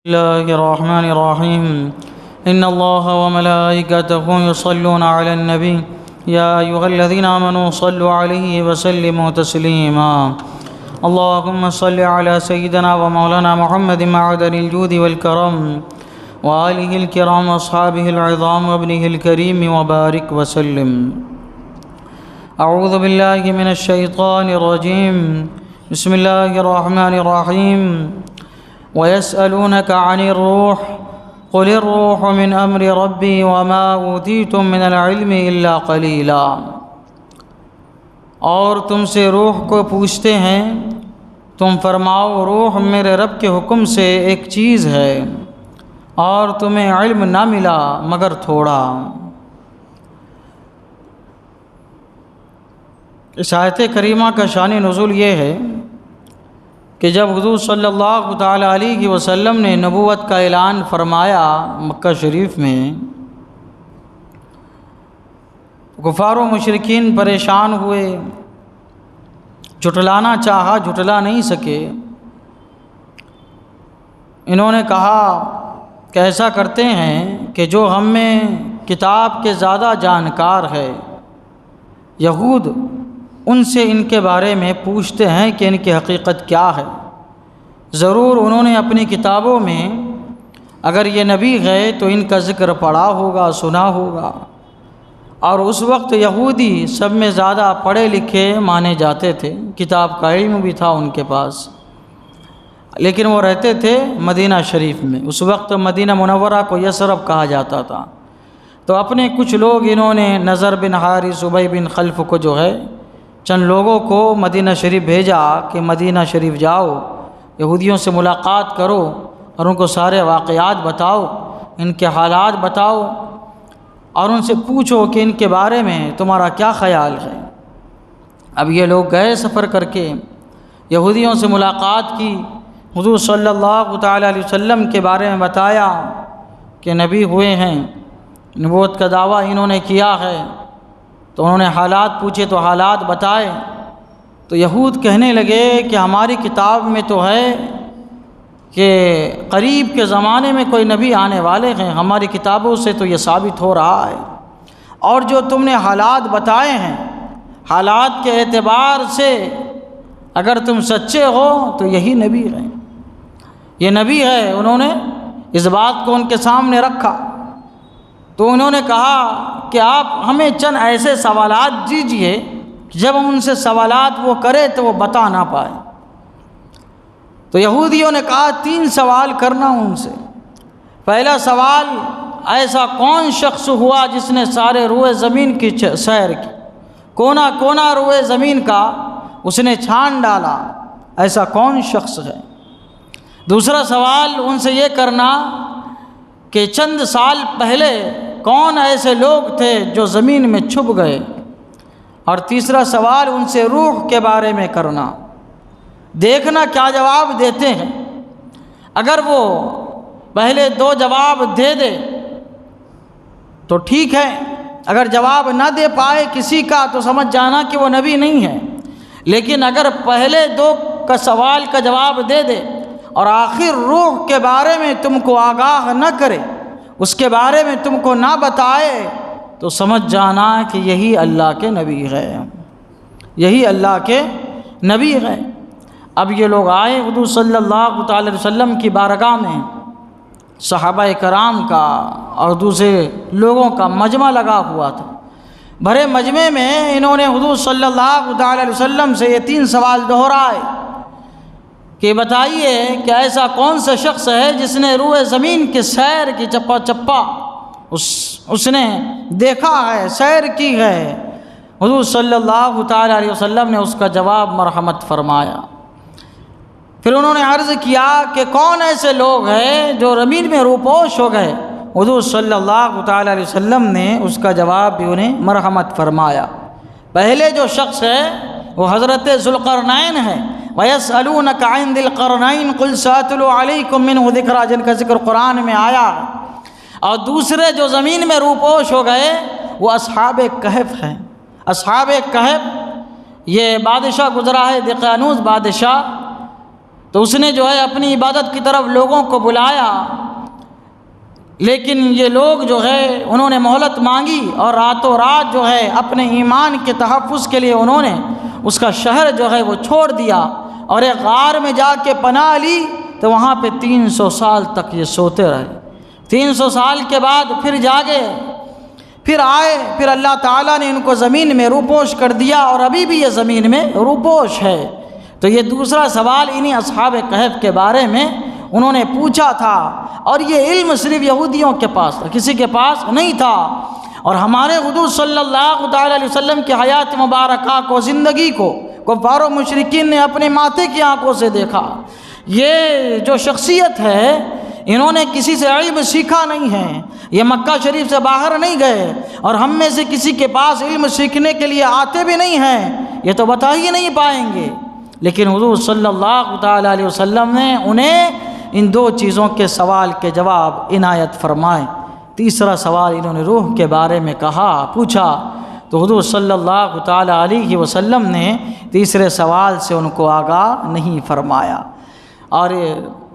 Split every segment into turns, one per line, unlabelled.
الله الرحمن الرحيم إن الله وملائكته يصلون على النبي يا أيها الذين آمنوا صلوا عليه وسلموا تسليما اللهم صل على سيدنا ومولانا محمد معدن الجود والكرم وآله الكرام وأصحابه العظام وابنه الكريم وبارك وسلم. أعوذ بالله من الشيطان الرجيم بسم الله الرحمن الرحيم ويسألونك عن الروح قل الروح من أمر ربي وما أوتيتم من العلم إلا قليلا. اور تم سے روح کو پوچھتے ہیں، تم فرماؤ روح میرے رب کے حکم سے ایک چیز ہے اور تمہیں علم نہ ملا مگر تھوڑا. اس آیت کریمہ کا شان نزول یہ ہے کہ جب حضور صلی اللہ تعالیٰ علیہ وسلم نے نبوت کا اعلان فرمایا مکہ شریف میں، کفار و مشرکین پریشان ہوئے، جھٹلانا چاہا، جھٹلا نہیں سکے. انہوں نے کہا کہ ایسا کرتے ہیں کہ جو ہم میں کتاب کے زیادہ جانکار ہے، یہود، ان سے ان کے بارے میں پوچھتے ہیں کہ ان کی حقیقت کیا ہے. ضرور انہوں نے اپنی کتابوں میں اگر یہ نبی ہے تو ان کا ذکر پڑھا ہوگا، سنا ہوگا. اور اس وقت یہودی سب میں زیادہ پڑھے لکھے مانے جاتے تھے، کتاب کا علم بھی تھا ان کے پاس، لیکن وہ رہتے تھے مدینہ شریف میں. اس وقت مدینہ منورہ کو یثرب کہا جاتا تھا. تو اپنے کچھ لوگ انہوں نے نضر بن حارث، ابی بن خلف کو جو ہے چند لوگوں کو مدینہ شریف بھیجا کہ مدینہ شریف جاؤ، یہودیوں سے ملاقات کرو اور ان کو سارے واقعات بتاؤ، ان کے حالات بتاؤ اور ان سے پوچھو کہ ان کے بارے میں تمہارا کیا خیال ہے. اب یہ لوگ گئے سفر کر کے، یہودیوں سے ملاقات کی، حضور صلی اللہ تعالیٰ علیہ وسلم کے بارے میں بتایا کہ نبی ہوئے ہیں، نبوت کا دعویٰ انہوں نے کیا ہے. تو انہوں نے حالات پوچھے تو حالات بتائے. تو یہود کہنے لگے کہ ہماری کتاب میں تو ہے کہ قریب کے زمانے میں کوئی نبی آنے والے ہیں، ہماری کتابوں سے تو یہ ثابت ہو رہا ہے. اور جو تم نے حالات بتائے ہیں، حالات کے اعتبار سے اگر تم سچے ہو تو یہی نبی ہے، یہ نبی ہے. انہوں نے اس بات کو ان کے سامنے رکھا. تو انہوں نے کہا کہ آپ ہمیں چند ایسے سوالات دیجئے جب ہم ان سے سوالات وہ کرے تو وہ بتا نہ پائے. تو یہودیوں نے کہا 3 سوال کرنا ان سے. پہلا سوال، ایسا کون شخص ہوا جس نے سارے روئے زمین کی سیر کی، کونا کونا روئے زمین کا اس نے چھان ڈالا، ایسا کون شخص ہے. دوسرا سوال ان سے یہ کرنا کہ چند سال پہلے کون ایسے لوگ تھے جو زمین میں چھپ گئے. اور تیسرا سوال ان سے روح کے بارے میں کرنا، دیکھنا کیا جواب دیتے ہیں. اگر وہ پہلے 2 جواب دے دے تو ٹھیک ہے، اگر جواب نہ دے پائے کسی کا تو سمجھ جانا کہ وہ نبی نہیں ہے. لیکن اگر پہلے 2 کا سوال کا جواب دے دے اور آخر روح کے بارے میں تم کو آگاہ نہ کرے، اس کے بارے میں تم کو نہ بتائے، تو سمجھ جانا کہ یہی اللہ کے نبی ہے، یہی اللہ کے نبی ہے. اب یہ لوگ آئے حضور صلی اللہ تعالی وسلم کی بارگاہ میں، صحابہ کرام کا اور دوسرے لوگوں کا مجمع لگا ہوا تھا. بھرے مجمع میں انہوں نے حضور صلی اللہ تعالی وسلم سے یہ 3 سوال دہرائے کہ بتائیے کہ ایسا کون سا شخص ہے جس نے روئے زمین کی سیر کی، چپا چپا اس نے دیکھا ہے، سیر کی ہے. حضور صلی اللہ تعالیٰ علیہ وسلم نے اس کا جواب مرحمت فرمایا. پھر انہوں نے عرض کیا کہ کون ایسے لوگ ہیں جو زمین میں روپوش ہو گئے. حضور صلی اللہ تعالیٰ علیہ وسلم نے اس کا جواب بھی انہیں مرحمت فرمایا. پہلے جو شخص ہے وہ حضرت ذوالقرنین ہے. وَيَسْأَلُونَكَ عَنْ ذِي الْقَرْنَيْنِ قُلْ سَأَتْلُو عَلَيْكُم مِّنْهُ ذِكْرًا، جن کا ذکر قرآن میں آیا. اور دوسرے جو زمین میں روپوش ہو گئے وہ اصحاب کہف ہیں. اصحاب کہف یہ بادشاہ گزرا ہے، دقیانوس بادشاہ. تو اس نے جو ہے اپنی عبادت کی طرف لوگوں کو بلایا، لیکن یہ لوگ جو ہے انہوں نے مہلت مانگی اور راتوں رات جو ہے اپنے ایمان کے تحفظ کے لیے انہوں نے اس کا شہر جو ہے وہ چھوڑ دیا اور ایک غار میں جا کے پناہ لی، تو وہاں پہ 300 سال تک یہ سوتے رہے۔ 300 سال کے بعد پھر جاگے، پھر آئے، پھر اللہ تعالیٰ نے ان کو زمین میں روپوش کر دیا اور ابھی بھی یہ زمین میں روپوش ہے۔ تو یہ دوسرا سوال انہی اصحاب کہف کے بارے میں انہوں نے پوچھا تھا، اور یہ علم صرف یہودیوں کے پاس تھا، کسی کے پاس نہیں تھا۔ اور ہمارے حضور صلی اللہ تعالیٰ علیہ وسلم کی حیات مبارکہ کو، زندگی کو کفار و مشرکین نے اپنے ماتھے کی آنکھوں سے دیکھا۔ یہ جو شخصیت ہے، انہوں نے کسی سے علم سیکھا نہیں ہے، یہ مکہ شریف سے باہر نہیں گئے، اور ہم میں سے کسی کے پاس علم سیکھنے کے لیے آتے بھی نہیں ہیں، یہ تو بتا ہی نہیں پائیں گے۔ لیکن حضور صلی اللہ تعالیٰ علیہ وسلم نے انہیں ان دو چیزوں کے سوال کے جواب عنایت فرمائے۔ تیسرا سوال انہوں نے روح کے بارے میں پوچھا، تو حضور صلی اللہ تعالیٰ علیہ وسلم نے تیسرے سوال سے ان کو آگاہ نہیں فرمایا، اور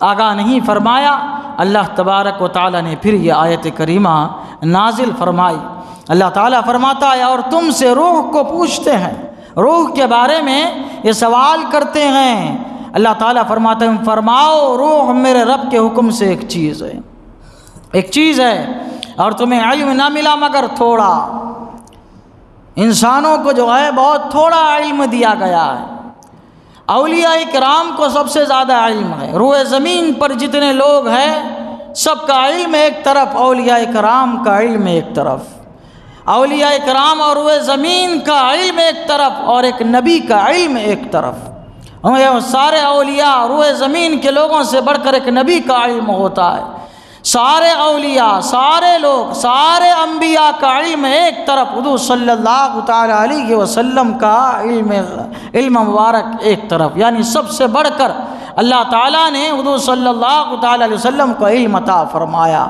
آگاہ نہیں فرمایا۔ اللہ تبارک و تعالیٰ نے پھر یہ آیت کریمہ نازل فرمائی۔ اللہ تعالیٰ فرماتا ہے، اور تم سے روح کو پوچھتے ہیں، روح کے بارے میں یہ سوال کرتے ہیں۔ اللہ تعالیٰ فرماتا ہے، فرماؤ روح میرے رب کے حکم سے ایک چیز ہے، اور تمہیں علم نہ ملا مگر تھوڑا۔ انسانوں کو جو ہے بہت تھوڑا علم دیا گیا ہے، اولیاء کرام کو سب سے زیادہ علم ہے۔ روئے زمین پر جتنے لوگ ہیں سب کا علم ایک طرف، اولیاء کرام کا علم ایک طرف، اولیاء کرام اور روئے زمین کا علم ایک طرف، اور ایک نبی کا علم ایک طرف۔ سارے اولیاء روئے زمین کے لوگوں سے بڑھ کر ایک نبی کا علم ہوتا ہے۔ سارے اولیاء، سارے لوگ، سارے انبیاء کا علم ایک طرف، حضور صلی اللہ تعالیٰ علیہ وسلم کا علم مبارک ایک طرف، یعنی سب سے بڑھ کر اللہ تعالیٰ نے حضور صلی اللہ تعالیٰ علیہ وسلم کو علم عطا فرمایا۔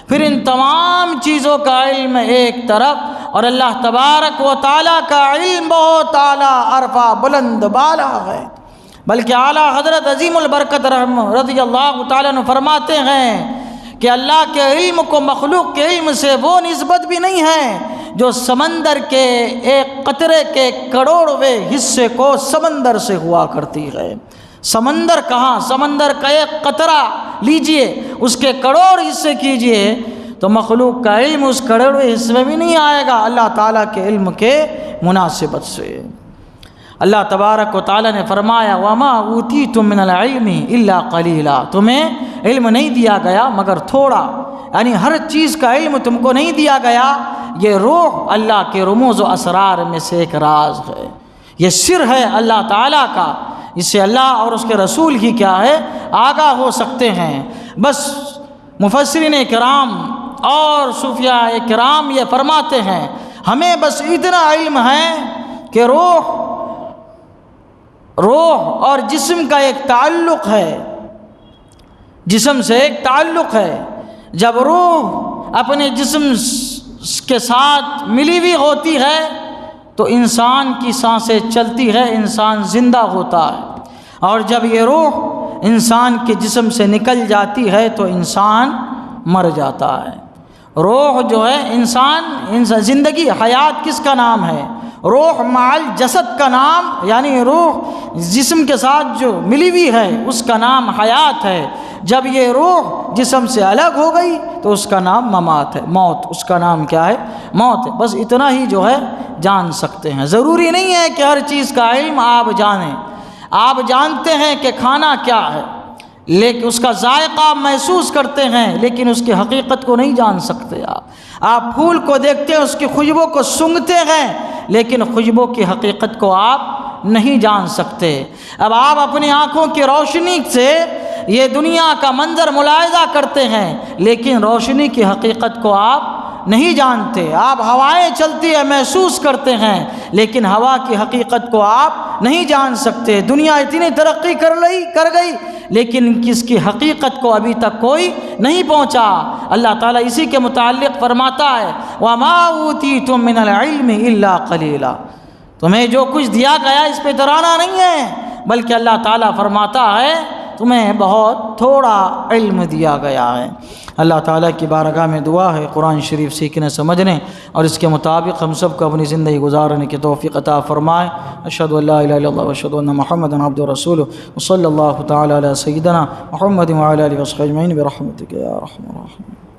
پھر ان تمام چیزوں کا علم ایک طرف، اور اللہ تبارک و تعالیٰ کا علم بہت اعلیٰ، عرفہ، بلند بالا ہے۔ بلکہ اعلیٰ حضرت عظیم البرکت رضی اللہ تعالیٰ عنہ فرماتے ہیں کہ اللہ کے علم کو مخلوق کے علم سے وہ نسبت بھی نہیں ہے جو سمندر کے ایک قطرے کے کروڑویں حصے کو سمندر سے ہوا کرتی ہے۔ سمندر کہاں، سمندر کا ایک قطرہ لیجئے، اس کے کروڑ حصے کیجئے تو مخلوق کا علم اس کروڑویں حصے میں بھی نہیں آئے گا اللہ تعالیٰ کے علم کے مناسبت سے۔ اللہ تبارک و تعالیٰ نے فرمایا، وَمَا أُوتِيتُم مِّنَ الْعِلْمِ إِلَّا قَلِيلًا، تمہیں علم نہیں دیا گیا مگر تھوڑا، یعنی ہر چیز کا علم تم کو نہیں دیا گیا۔ یہ روح اللہ کے رموز و اسرار میں سے ایک راز ہے، یہ سر ہے اللہ تعالیٰ کا، اس سے اللہ اور اس کے رسول ہی کیا ہے آگاہ ہو سکتے ہیں۔ بس مفسرین کرام اور صوفیاء کرام یہ فرماتے ہیں، ہمیں بس اتنا علم ہے کہ روح اور جسم کا ایک تعلق ہے، جسم سے ایک تعلق ہے۔ جب روح اپنے جسم کے ساتھ ملی ہوئی ہوتی ہے تو انسان کی سانسیں چلتی ہے، انسان زندہ ہوتا ہے، اور جب یہ روح انسان کے جسم سے نکل جاتی ہے تو انسان مر جاتا ہے۔ روح جو ہے انسان زندگی، حیات کس کا نام ہے؟ روح مال جسد کا نام، یعنی روح جسم کے ساتھ جو ملی ہوئی ہے اس کا نام حیات ہے۔ جب یہ روح جسم سے الگ ہو گئی تو اس کا نام ممات ہے، موت، اس کا نام کیا ہے؟ موت ہے۔ بس اتنا ہی جو ہے جان سکتے ہیں، ضروری نہیں ہے کہ ہر چیز کا علم آپ جانیں۔ آپ جانتے ہیں کہ کھانا کیا ہے، لیکن اس کا ذائقہ محسوس کرتے ہیں، لیکن اس کی حقیقت کو نہیں جان سکتے۔ آپ پھول کو دیکھتے ہیں، اس کی خوشبو کو سونگھتے ہیں، لیکن خوشبو کی حقیقت کو آپ نہیں جان سکتے۔ اب آپ اپنی آنکھوں کی روشنی سے یہ دنیا کا منظر ملاحظہ کرتے ہیں، لیکن روشنی کی حقیقت کو آپ نہیں جانتے۔ آپ ہوائیں چلتی ہے محسوس کرتے ہیں، لیکن ہوا کی حقیقت کو آپ نہیں جان سکتے۔ دنیا اتنی ترقی کر گئی، لیکن کس کی حقیقت کو ابھی تک کوئی نہیں پہنچا۔ اللہ تعالیٰ اسی کے متعلق فرماتا ہے، وَمَا أُوتِيتُم مِّنَ الْعِلْمِ إِلَّا قَلِيلًا، تمہیں جو کچھ دیا گیا اس پہ ڈرانا نہیں ہے، بلکہ اللہ تعالیٰ فرماتا ہے تمہیں بہت تھوڑا علم دیا گیا ہے۔ اللہ تعالیٰ کی بارگاہ میں دعا ہے قرآن شریف سیکھنے سمجھنے اور اس کے مطابق ہم سب کو اپنی زندگی گزارنے کی توفیق عطا فرمائے۔ اشہد ان لا الہ الا اللہ واشہد ان محمدا عبدہ ورسولہ وصلی اللہ تعالی علی سیدنا محمد وعلی آلہ وصحبہ اجمعین برحمتک یا ارحم الراحمین۔